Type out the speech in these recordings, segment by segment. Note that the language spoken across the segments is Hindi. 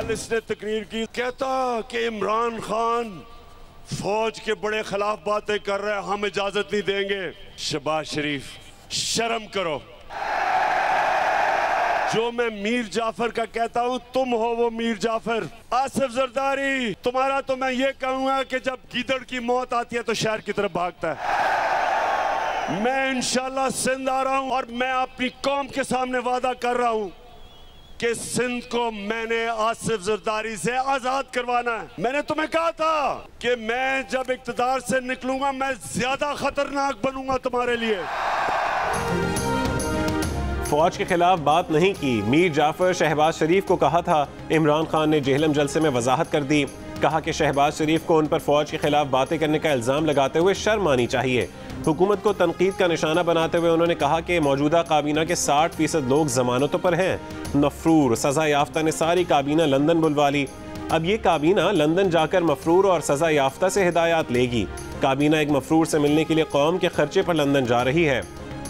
कल इसने तकरीर की, कहता कि इमरान खान फौज के बड़े खिलाफ बातें कर रहे हैं, हम इजाजत नहीं देंगे। शहबाज शरीफ, शर्म करो। जो मैं मीर जाफर का कहता हूं, तुम हो वो मीर जाफर। आसिफ जरदारी, तुम्हारा तो मैं ये कहूंगा कि जब गीदड़ की मौत आती है तो शहर की तरफ भागता है। मैं इंशाल्लाह सिंध आ रहा हूं और मैं अपनी कौम के सामने वादा कर रहा हूं कि सिंध को मैंने आसिफ जरदारी से आजाद करवाना है। मैंने तुम्हें कहा था कि मैं जब इक्तदार से निकलूंगा मैं ज्यादा खतरनाक बनूंगा तुम्हारे लिए। फौज के खिलाफ बात नहीं की। मीर जाफर शहबाज शरीफ को कहा था। इमरान खान ने जेहलम जलसे में वजाहत कर दी। कहा कि शहबाज शरीफ को उन पर फौज के खिलाफ बातें करने का इल्ज़ाम लगाते हुए शर्म आनी चाहिए। हुकूमत को तनकीद का निशाना बनाते हुए उन्होंने कहा कि मौजूदा काबीना के 60% लोग जमानतों पर हैं। मफरूर, सज़ा याफ्ता ने सारी काबीना लंदन बुलवा ली। अब ये काबीना लंदन जाकर मफरूर और सज़ा याफ्ता से हिदायत लेगी। काबीना एक मफरूर से मिलने के लिए कौम के खर्चे पर लंदन जा रही है।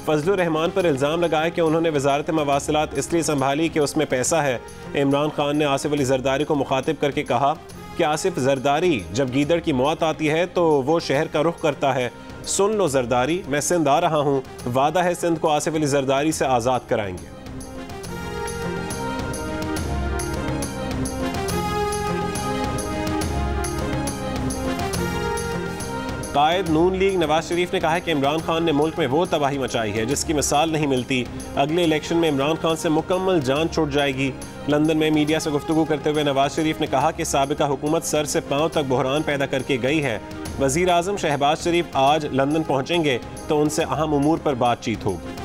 फजलुर रहमान पर इल्ज़ाम लगाया कि उन्होंने वजारत मवासिलात इसलिए संभाली कि उसमें पैसा है। इमरान खान ने आसिफ अली जरदारी को मुखातिब करके कहा कि आसिफ जरदारी जब गीदड़ की मौत आती है तो वो शहर का रुख करता है। सुन लो जरदारी, मैं सिंध आ रहा हूँ, वादा है सिंध को आसिफ अली जरदारी से आज़ाद कराएंगे। कायद नून लीग नवाज शरीफ ने कहा है कि इमरान खान ने मुल्क में वो तबाही मचाई है जिसकी मिसाल नहीं मिलती। अगले इलेक्शन में इमरान खान से मुकम्मल जान छूट जाएगी। लंदन में मीडिया से गुफ्तगू करते हुए नवाज शरीफ ने कहा कि साबिका हुकूमत सर से पांव तक बहरान पैदा करके गई है। वज़ीर आज़म शहबाज शरीफ आज लंदन पहुँचेंगे तो उनसे अहम उमूर पर बातचीत होगी।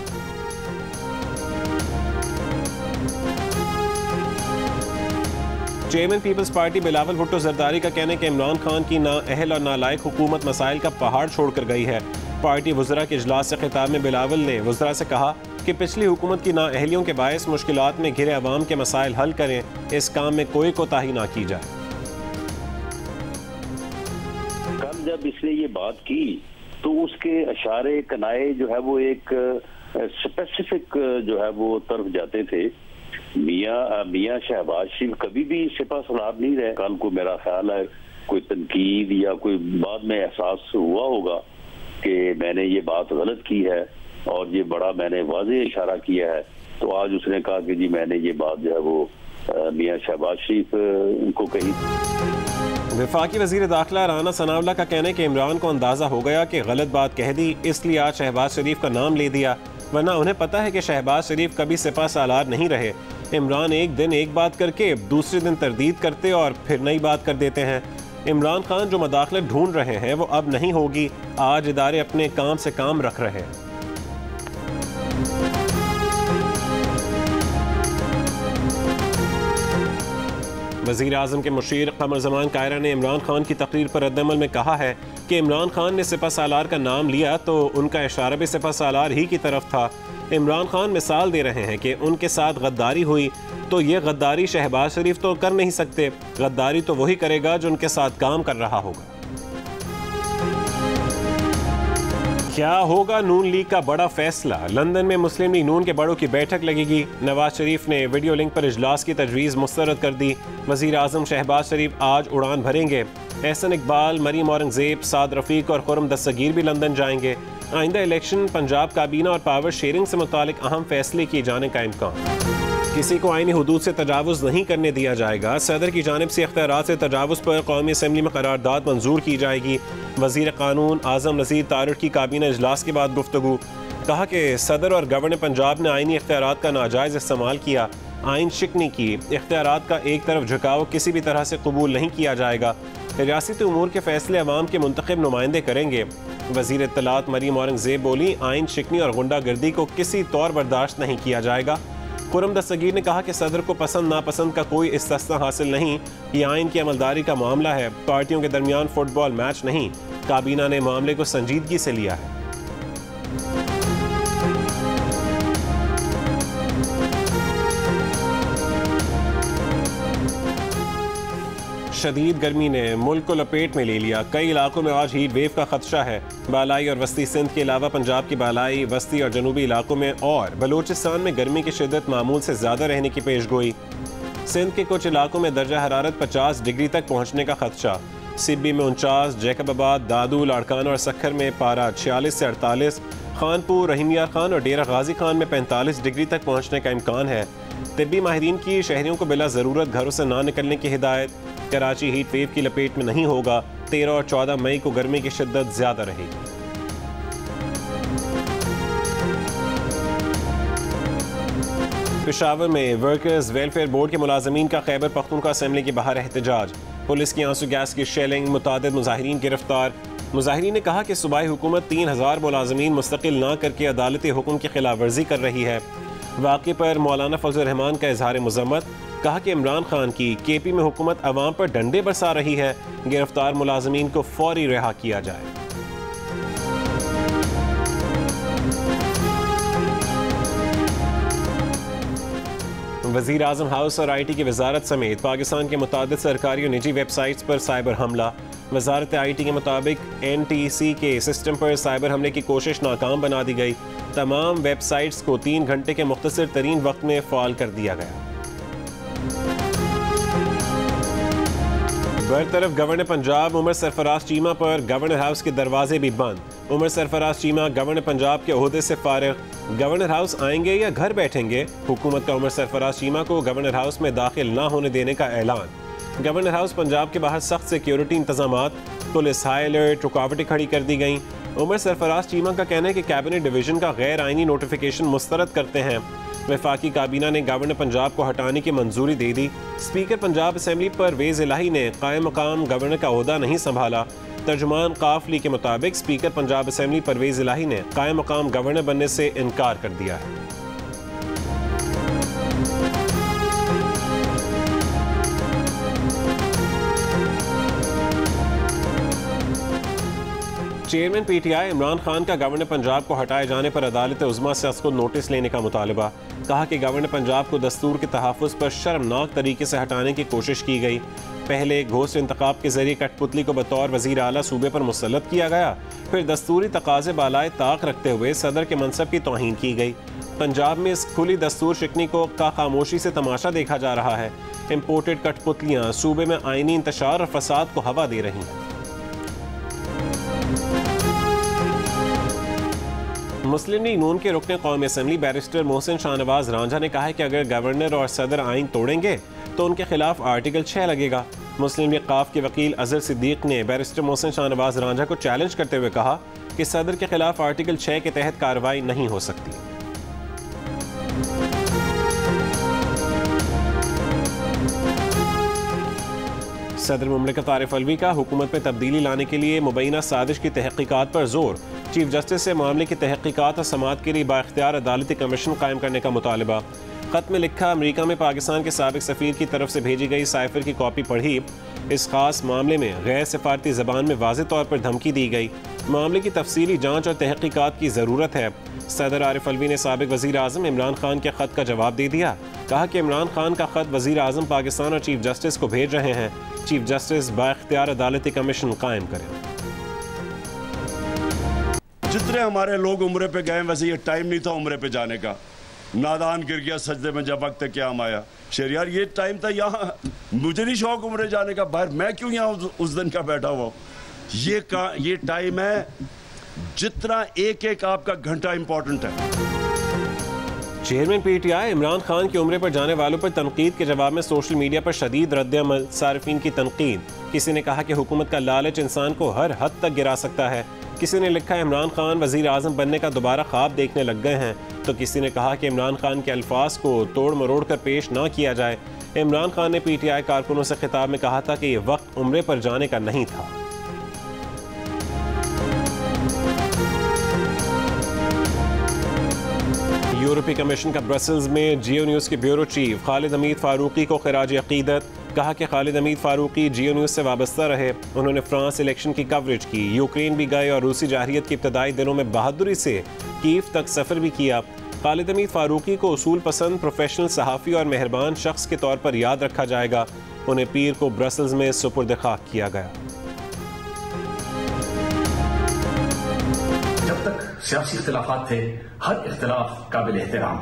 Chairman People's Party Bilawal Bhutto Zardari का कहना है कि इमरान खान की नाअहल और नालायक हुकूमत मसाइल का पहाड़ छोड़कर गई है। पार्टी वज़रा के इजलास से खिताब में बिलावल ने वज़रा से कहा कि पिछली हुकूमत की नाअहलियों के बायस मुश्किलात में घिरे अवाम के मसाइल हल करें, इस काम में कोई कोताही ना की जाए। कल जब इसने ये बात की तो उसके इशारे कनाए जो है वो एक स्पेसिफिक जो है वो तरफ जाते थे। मियाँ शहबाज शरीफ कभी भी सिपा सलार नहीं रहे। कल को मेरा ख्याल है कोई तनकीद या कोई बाद में एहसास हुआ होगा कि मैंने ये बात गलत की है और ये बड़ा मैंने वाज़ेह इशारा किया है, तो आज उसने कहा कि जी मैंने ये बात जो है वो मियाँ शहबाज शरीफ उनको कही। वफाकी वज़ीर दाखिला राना सनावला का कहना है कि इमरान को अंदाज़ा हो गया कि गलत बात कह दी, इसलिए आज शहबाज शरीफ का नाम ले दिया, वरना उन्हें पता है कि शहबाज शरीफ कभी सिपा सालार नहीं रहे। इमरान एक दिन एक बात करके दूसरे दिन तरदीद करते और फिर नई बात कर देते हैं। इमरान खान जो मदाखलत ढूंढ रहे हैं वो अब नहीं होगी। आज इदारे अपने काम से काम रख रहे हैं। वज़ीर आज़म के मुशीर कमर ज़मान कायरा ने इमरान खान की तकरीर पर रद्दअमल में कहा है कि इमरान खान ने सिपा सालार का नाम लिया तो उनका इशारा भी सिपा सालार ही की तरफ था। इमरान खान मिसाल दे रहे हैं कि उनके साथ गद्दारी हुई तो ये गद्दारी शहबाज शरीफ तो कर नहीं सकते। गद्दारी तो वही करेगा जो उनके साथ काम कर रहा होगा। क्या होगा नून लीग का बड़ा फैसला? लंदन में मुस्लिम लीग नून के बड़ों की बैठक लगेगी। नवाज शरीफ ने वीडियो लिंक पर इजलास की तजवीज़ मुस्तरद कर दी। वज़ीर आज़म शहबाज शरीफ आज उड़ान भरेंगे। एहसन इकबाल, मरीम औरंगज़ेब, साद रफ़ीक और खुर्रम दस्तगीर भी लंदन जाएंगे। आइंदा इलेक्शन, पंजाब काबीना और पावर शेयरिंग से मुतालिक अहम फैसले किए जाने का इम्कान। किसी को आईनी हुदूद से तजावुज़ नहीं करने दिया जाएगा। सदर की जानिब से इख्तियारात से तजावुज़ पर कौमी असम्बली में करारदाद मंजूर की जाएगी। वज़ीर कानून आज़म नज़ीर तारिक की काबीना इजलास के बाद गुफ्तगू। कहा कि सदर और गवर्नर पंजाब ने आईनी इख्तियारात का नाजायज़ इस्तेमाल किया, आइन शिकनी की। इख्तियारात का एक तरफ झुकाव किसी भी तरह से कबूल नहीं किया जाएगा। रियासती उमूर के फैसले अवाम के मुंतखब नुमाइंदे करेंगे। वज़ीर इत्तलात मरीम औरंगज़ेब बोली, आइन शिकनी और गुंडागर्दी को किसी तौर बर्दाश्त नहीं किया जाएगा। खुर्रम दस्तगीर ने कहा कि सदर को पसंद नापसंद का कोई इस्तिस्ना हासिल नहीं, ये आइन की अमलदारी का मामला है, पार्टियों के दरमियान फुटबॉल मैच नहीं। काबीना ने मामले को संजीदगी से लिया है। शदीद गर्मी ने मुल्क को लपेट में ले लिया। कई इलाकों में आज हीट वेव का खदशा है। बालाई और वस्ती सिंध के अलावा पंजाब की बालाई, वस्ती और जनूबी इलाकों में और बलूचिस्तान में गर्मी की शिद्दत मामूल से ज़्यादा रहने की पेशगोई। सिंध के कुछ इलाकों में दर्जा हरारत 50 डिग्री तक पहुंचने का खदशा। सिब्बी में 49, जैकबाबाद, दादू, लाड़काना और सक्खर में पारा 46 से 48, खानपुर, रहीमिया खान और डेरा गाजी खान में 45 डिग्री तक पहुंचने का इम्कान है। तिब्बी माहिरीन की शहरियों को बिला ज़रूरत घरों से ना निकलने की हिदायत। कराची हीट वेव की लपेट में नहीं होगा। 13 और 14 मई को गर्मी की शिद्दत ज़्यादा रहेगी। पेशावर में वर्कर्स वेलफेयर बोर्ड के मुलाजमीन का खैबर पख्तूनख्वा असेंबली के बाहर एहतजाज। पुलिस की आंसू गैस की शेलिंग, मुतादिद मुजाहिरीन गिरफ्तार। मुजाहिरीन ने कहा कि सूबाई हुकूमत 3000 मुलाजमीन मुस्तकिल ना करके अदालती हुक्म की खिलाफ वर्जी कर रही है। वाक़े पर मौलाना फजल रहमान का इजहार मज़म्मत। कहा कि इमरान खान की केपी में हुकूमत अवाम पर डंडे बरसा रही है। गिरफ्तार मुलाजमीन को फौरी रिहा किया जाए। वज़ीर आज़म हाउस और IT की वजारत समेत पाकिस्तान के मुतादिद सरकारी और निजी वेबसाइट्स पर साइबर हमला। वजारत IT के मुताबिक NTC के सिस्टम पर साइबर हमले की कोशिश नाकाम बना दी गई। तमाम वेबसाइट्स को 3 घंटे के मुख्तसर तरीन वक्त में फ़ाल कर दिया गया। बरतरफ गवर्नर पंजाब उमर सरफराज चीमा पर गवर्नर हाउस के दरवाजे भी बंद। उमर सरफराज चीमा गवर्नर पंजाब के ओहदे से फारिग। गवर्नर हाउस आएंगे या घर बैठेंगे? हुकूमत का उमर सरफराज चीमा को गवर्नर हाउस में दाखिल ना होने देने का ऐलान। गवर्नर हाउस पंजाब के बाहर सख्त सिक्योरिटी इंतजामात, पुलिस हाई अलर्ट, रुकावटें खड़ी कर दी गई। उमर सरफराज चीमा का कहना है कि कैबिनेट डिवीजन का गैर आइनी नोटिफिकेशन मुस्तरद करते हैं। वफाकी काबीना ने गवर्नर पंजाब को हटाने की मंजूरी दे दी। स्पीकर पंजाब असेंबली परवेज इलाही ने कायम मकाम गवर्नर का ओहदा नहीं संभाला। तर्जुमान काफली के मुताबिक स्पीकर पंजाब असेंबली परवेज इलाही ने कायम मकाम गवर्नर बनने से इनकार कर दिया है। चेयरमैन PTI इमरान खान का गवर्नर पंजाब को हटाए जाने पर अदालत उज़्मा से उसको नोटिस लेने का मुतालबा। कहा कि गवर्नर पंजाब को दस्तूर के तहफ़्फ़ुज़ पर शर्मनाक तरीके से हटाने की कोशिश की गई। पहले घोस्ट इंतखाब के जरिए कठपुतली को बतौर वज़ीर आला सूबे पर मुसल्लत किया गया, फिर दस्तूरी तकाज़े बालाए ताक रखते हुए सदर के मनसब की तौहीन की गई। पंजाब में इस खुली दस्तूर शिकनी को का खामोशी से तमाशा देखा जा रहा है। इम्पोर्टेड कठपुतलियाँ सूबे में आइनी इंतशार और फसाद को हवा दे रही हैं। मुस्लिम लीग नून के रुकने कौमी असेंबली बैरिस्टर मोहसिन शाहनवाज रांझा ने कहा है कि अगर गवर्नर और सदर आइन तोड़ेंगे तो उनके खिलाफ आर्टिकल 6 लगेगा। मुस्लिम लीग काफ के वकील अजहर सिद्दीक ने बैरिस्टर मोहसिन शाहनवाज रांझा को चैलेंज करते हुए कहा कि सदर के खिलाफ आर्टिकल 6 के तहत कार्रवाई नहीं हो सकती। सदर मुमलिकत आरिफ अलवी का हुकूमत में तब्दीली लाने के लिए मुबैना साजिश की तहकीकात पर जोर। चीफ जस्टिस से मामले की तहकीकात और समाअत के लिए बाइख्तियार अदालती कमीशन कायम करने का मुतालबा। खत में लिखा, अमरीका में पाकिस्तान के साबिक सफ़ीर की तरफ से भेजी गई साइफर की कॉपी पढ़ी। इस खास मामले में गैर सिफारती ज़बान में वाज़ेह तौर पर धमकी दी गई। मामले की तफसीली जाँच और तहकीकात की ज़रूरत है। सदर आरिफ अलवी ने साबिक वज़ीर आज़म इमरान खान के ख़त का जवाब दे दिया। कहा कि इमरान खान का ख़त वज़ीर आज़म पाकिस्तान और चीफ जस्टिस को भेज रहे हैं। चीफ जस्टिस बाइख्तियार अदालती कमीशन कायम करें। जितने हमारे लोग उम्रे पे गए वैसे ये टाइम नहीं था उम्रे पे जाने का। नादान गिर गया सजदे में जब वक्त क़याम आया। शेर यार ये टाइम था, यहाँ मुझे नहीं शौक उम्रे जाने का, बाहर मैं क्यों यहाँ उस दिन का बैठा हुआ। ये टाइम है जितना एक एक आपका घंटा इंपॉर्टेंट है। चेयरमैन PTI इमरान खान की उम्रे पर जाने वालों पर तनकीद के जवाब में सोशल मीडिया पर शदीद रद्द-ए-अमल। सारिफीन की तनकीद। किसी ने कहा कि हुकूमत का लालच इंसान को हर हद तक गिरा सकता है। किसी ने लिखा, इमरान खान वज़ीर आज़म बनने का दोबारा ख्वाब देखने लग गए हैं। तो किसी ने कहा कि इमरान खान के अल्फाज को तोड़ मरोड़ कर पेश ना किया जाए। इमरान खान ने PTI कारकुनों से खिताब में कहा था कि यह वक्त उम्रे पर जाने का नहीं था। यूरोपीय कमीशन का ब्रसल्स में जियो न्यूज़ के ब्यूरो चीफ खालिद हमीद फारूकी को खिराज अकीदत। कहा कि खालिद हमीद फारूकी जियो न्यूज़ से वाबस्ता रहे। उन्होंने फ्रांस इलेक्शन की कवरेज की, यूक्रेन भी गए और रूसी जारहियत की इब्तदाई दिनों में बहादुरी से कीव तक सफ़र भी किया। खालिद हमीद फारूकी को उसूल पसंद, प्रोफेशनल, सहाफ़ी और मेहरबान शख्स के तौर पर याद रखा जाएगा। उन्हें पीर को ब्रसल्स में सुपुर्द खाक किया गया। जब तक सियासी इख्तिलाफात थे, हर इख्तिलाफ काबिल एहतराम,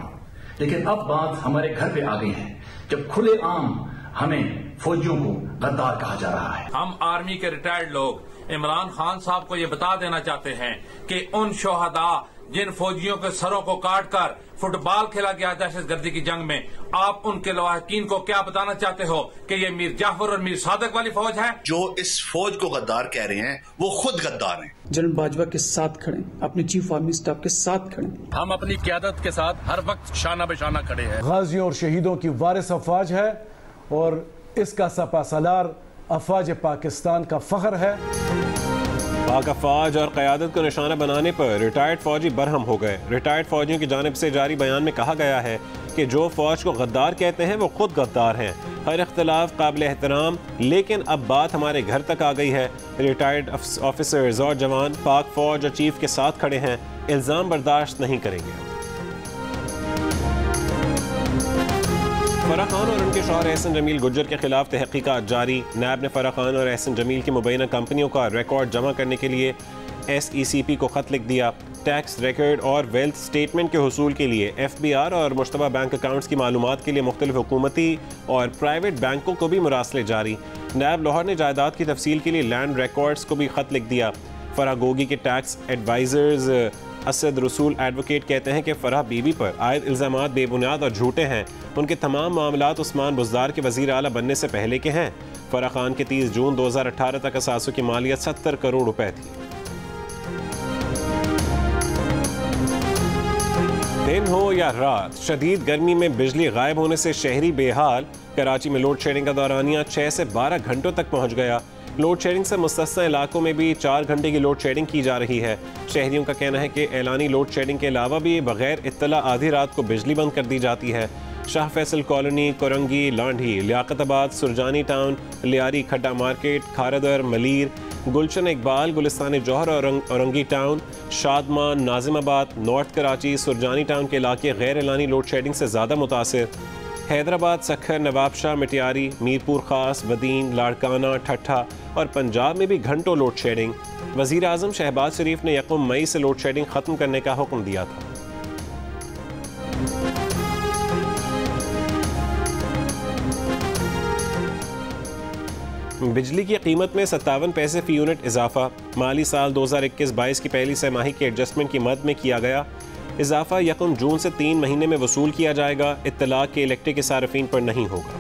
लेकिन अब बात हमारे घर पे आ गई है जब खुलेआम हमें फौजियों को गद्दार कहा जा रहा है। हम आर्मी के रिटायर्ड लोग इमरान खान साहब को ये बता देना चाहते हैं कि उन शोहदा जिन फौजियों के सरों को काट कर फुटबॉल खेला गया दहशतगर्दी की जंग में, आप उनके लवाहकीन को क्या बताना चाहते हो कि ये मीर जाफर और मीर सादिक वाली फौज है? जो इस फौज को गद्दार कह रहे हैं वो खुद गद्दार हैं। जनरल बाजवा के साथ खड़े, अपनी चीफ आर्मी स्टाफ के साथ खड़े। हम अपनी क़यादत के साथ हर वक्त शाना बेशाना खड़े हैं। गाजियों और शहीदों की वारिस अफवाज है और इसका सपासलार अफवाज पाकिस्तान का फख्र है। पाक अफवाज और क़यादत को निशाना बनाने पर रिटायर्ड फौजी बरहम हो गए। रिटायर्ड फौजियों की जानिब से जारी बयान में कहा गया है कि जो फौज को गद्दार कहते हैं वो खुद गद्दार हैं। हर इख्तलाफ काबिल एहतराम, लेकिन अब बात हमारे घर तक आ गई है। रिटायर्ड ऑफिसर्स और जवान पाक फौज और चीफ के साथ खड़े हैं, इल्ज़ाम बर्दाश्त नहीं करेंगे। फराह खान और उनके शौहर एहसन जमील गुज्जर के खिलाफ तहकीकात जारी। नैब ने फराह खान और एहसन जमील की मुबैना कंपनियों का रिकॉर्ड जमा करने के लिए SECP को खत लिख दिया। टैक्स रिकॉर्ड और वेल्थ स्टेटमेंट के हुसूल के लिए FBR और मुश्तबा बैंक अकाउंट्स की मालूमात के लिए मुख्तलिफ हुकूमती और प्राइवेट बैंकों को भी मुरासले जारी। नैब लाहौर ने जायदाद की तफसील के लिए लैंड रिकॉर्ड्स को भी खत लिख दिया। फराह गोगी के टैक्स एडवाइजर्स असद रसूल एडवोकेट कहते हैं कि फराह बीबी पर आयद इल्ज़ामात बेबुनियाद और झूठे हैं। उनके तमाम मामलात उस्मान बुज़दार के वज़ीर आला बनने से पहले के हैं। फराह खान के 30 जून 2018 तक असासों की मालियत 70 करोड़ रुपए थी। दिन हो या रात, शदीद गर्मी में बिजली गायब होने से शहरी बेहाल। कराची में लोड शेडिंग का दौरानिया 6 से 12 घंटों तक पहुँच गया। लोड शेडिंग से मुस्तस्ना इलाकों में भी 4 घंटे की लोड शेडिंग की जा रही है। शहरियों का कहना है कि एलानी लोड शेडिंग के अलावा भी बगैर इत्तला आधी रात को बिजली बंद कर दी जाती है। शाह फैसल कॉलोनी, कोरंगी, लांढी, लियाकताबाद, सुरजानी टाउन, लियारी, खड्डा मार्केट, खारदर, मलीर, गुलशन इकबाल, गुलिस्तान जौहर और Orangi town, Shadman, Nazimabad, north Karachi, Surjani town के इलाके गैर एलानी लोड शेडिंग से ज़्यादा मुतासिर। हैदराबाद, सखर, नवाबशाह, मिटियारी, मीरपुर खास, वदीन, लाड़काना, ठट्ठा और पंजाब में भी घंटों लोड शेडिंग। वज़ीर आज़म शहबाज शरीफ ने 1 मई से लोड शेडिंग ख़त्म करने का हुक्म दिया था। बिजली की कीमत में 57 पैसे फ़ी यूनिट इजाफा। माली साल 2021-22 की पहली छमाही के एडजस्टमेंट की मद में किया गया इजाफा 1 जून से 3 महीने में वसूल किया जाएगा। इत्तलाक के इलेक्ट्रिक के सार्फिन पर नहीं होगा।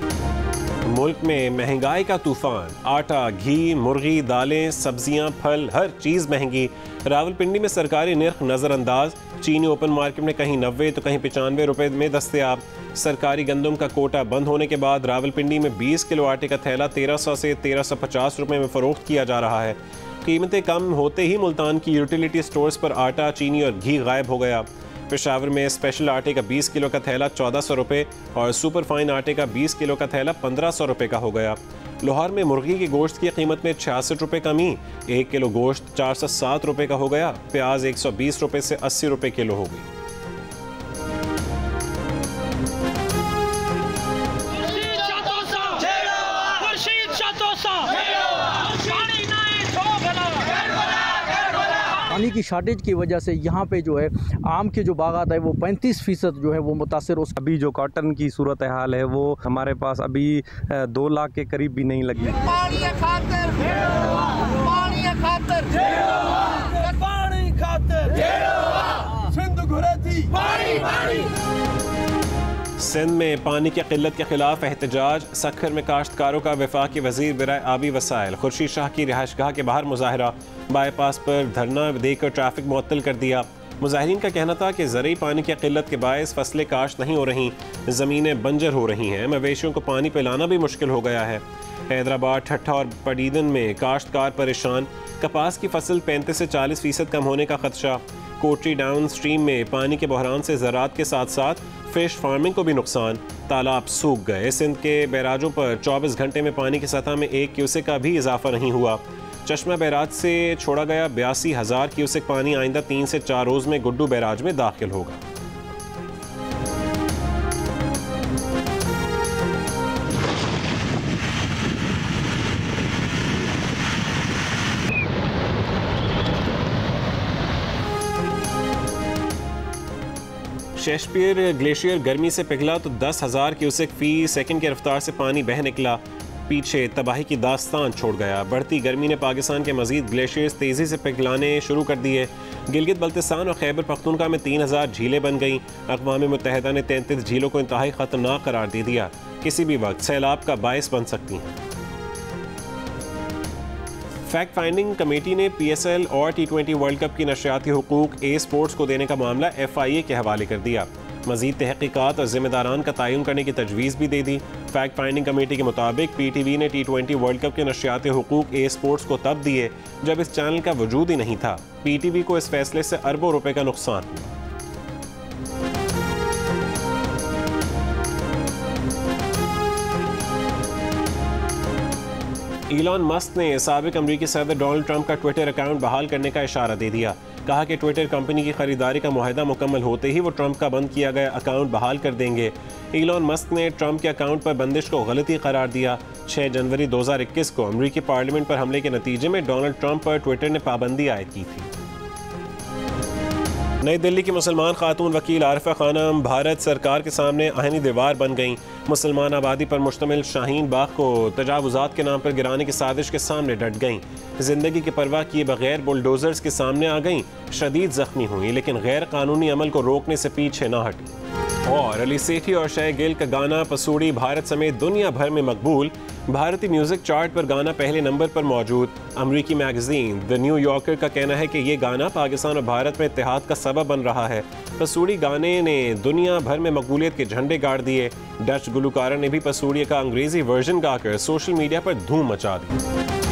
मुल्क में महंगाई का तूफान। आटा, घी, मुर्गी, दालें, सब्जियां, फल, हर चीज़ महंगी। रावलपिंडी में सरकारी निर्ख नज़रअंदाज। चीनी ओपन मार्केट में कहीं 90 तो कहीं 95 रुपये में दस्तयाब। सरकारी गंदम का कोटा बंद होने के बाद रावलपिंडी में 20 किलो आटे का थैला 1300 से 1350 रुपये में फ़रोख्त किया जा रहा है। कीमतें कम होते ही मुल्तान की यूटिलिटी स्टोर्स पर आटा, चीनी और घी गायब हो गया। पेशावर में स्पेशल आटे का 20 किलो का थैला 1400 रुपये और सुपर फाइन आटे का 20 किलो का थैला 1500 रुपये का हो गया। लाहौर में मुर्गी की गोश्त की कीमत में 66 रुपये कमी, 1 किलो गोश्त 407 रुपये का हो गया। प्याज 120 रुपये से 80 रुपये किलो हो गई। पानी की शार्टेज की वजह से यहाँ पे जो है आम के जो बागात है वो 35% जो है वो मुतासर हो। अभी जो कॉटन की सूरत हाल है वो हमारे पास अभी 2 लाख के करीब भी नहीं लगी। सिंध में पानी की किल्लत के खिलाफ एहतजाज। सखर में काश्तकारों का वफाकी वजीर बराए आबी वसाइल खुर्शीद शाह की रिहाइशगाह के बाहर मुजाहरा। बाईपास पर धरना देकर ट्रैफिक मुअत्तल कर दिया। मुजाहिरीन का कहना था कि ज़रूरी पानी की किल्लत के बायस फसलें काश्त नहीं हो रही, ज़मीनें बंजर हो रही हैं, मवेशियों को पानी पिलाना भी मुश्किल हो गया है। हैदराबाद, ठट्ठा और पडीदन में काश्तकार परेशान। कपास की फसल 35 से 40% कम होने का खदशा। कोटरी डाउन स्ट्रीम में पानी के बहरान से ज़राअत के साथ साथ फिश फार्मिंग को भी नुकसान। तालाब सूख गए। सिंध के बैराजों पर 24 घंटे में पानी की सतह में 1 क्यूसेक का भी इजाफा नहीं हुआ। चश्मा बैराज से छोड़ा गया 82,000 क्यूसेक पानी आइंदा 3 से 4 रोज़ में गुड्डू बैराज में दाखिल होगा। शेक्सपियर ग्लेशियर गर्मी से पिघला तो 10,000 क्यूसेक फी सेकंड की रफ्तार से पानी बह निकला, पीछे तबाही की दास्तान छोड़ गया। बढ़ती गर्मी ने पाकिस्तान के मजीद ग्लेशियर्स तेज़ी से पिघलाने शुरू कर दिए। गिलगित बल्तिस्तान और खैबर पख्तूनख्वा में 3000 झीलें बन गईं। अक़वाम मुत्तहिदा ने 33 झीलों को इंतहाई ख़तरनाक करार दे दिया, किसी भी वक्त सैलाब का बायस बन सकती हैं। फैक्ट फाइंडिंग कमेटी ने PSL और T20 वर्ल्ड कप की नशरियाती हुकूक ए स्पोर्ट्स को देने का मामला FIA के हवाले कर दिया। मज़ीद तहक़ीक़ात और ज़िम्मेदारान का तयन करने की तजवीज़ भी दे दी। फैक्ट फाइंडिंग कमेटी के मुताबिक PTV ने T20 वर्ल्ड कप के नशरियाती हुकूक ए स्पोर्ट्स को तब दिए जब इस चैनल का वजूद ही नहीं था। PTV को इस फैसले से अरबों रुपए का नुकसान हुआ। इलॉन मस्क ने साबिक अमरीकी सदर डोनाल्ड ट्रंप का ट्विटर अकाउंट बहाल करने का इशारा दे दिया। कहा कि ट्विटर कंपनी की खरीदारी का मुआहदा मुकम्मल होते ही वो ट्रंप का बंद किया गया अकाउंट बहाल कर देंगे। इलॉन मस्क ने ट्रंप के अकाउंट पर बंदिश को गलती करार दिया। 6 जनवरी 2021 को अमरीकी पार्लियामेंट पर हमले के नतीजे में डोनाल्ड ट्रंप पर ट्विटर ने पाबंदी आयद की थी। नई दिल्ली की मुसलमान खातून वकील आरिफा खानम भारत सरकार के सामने आहिनी दीवार बन गईं। मुसलमान आबादी पर मुश्तमिल शाहीन बाग को तजावुजात के नाम पर गिराने की साजिश के सामने डट गईं। जिंदगी की परवाह किए बगैर बुलडोजर्स के सामने आ गईं, शदीद जख्मी हुई लेकिन गैर कानूनी अमल को रोकने से पीछे न हटी। और अली सेठी और शय गिल का गाना पसूड़ी भारत समेत दुनिया भर में मकबूल। भारतीय म्यूजिक चार्ट पर गाना पहले नंबर पर मौजूद। अमरीकी मैगजीन द न्यू यॉर्कर का कहना है कि ये गाना पाकिस्तान और भारत में इत्तेहाद का सबब बन रहा है। पसूड़ी गाने ने दुनिया भर में मकबूलियत के झंडे गाड़ दिए। डच गुलकारा ने भी पसूड़ी का अंग्रेजी वर्जन गाकर सोशल मीडिया पर धूम मचा दी।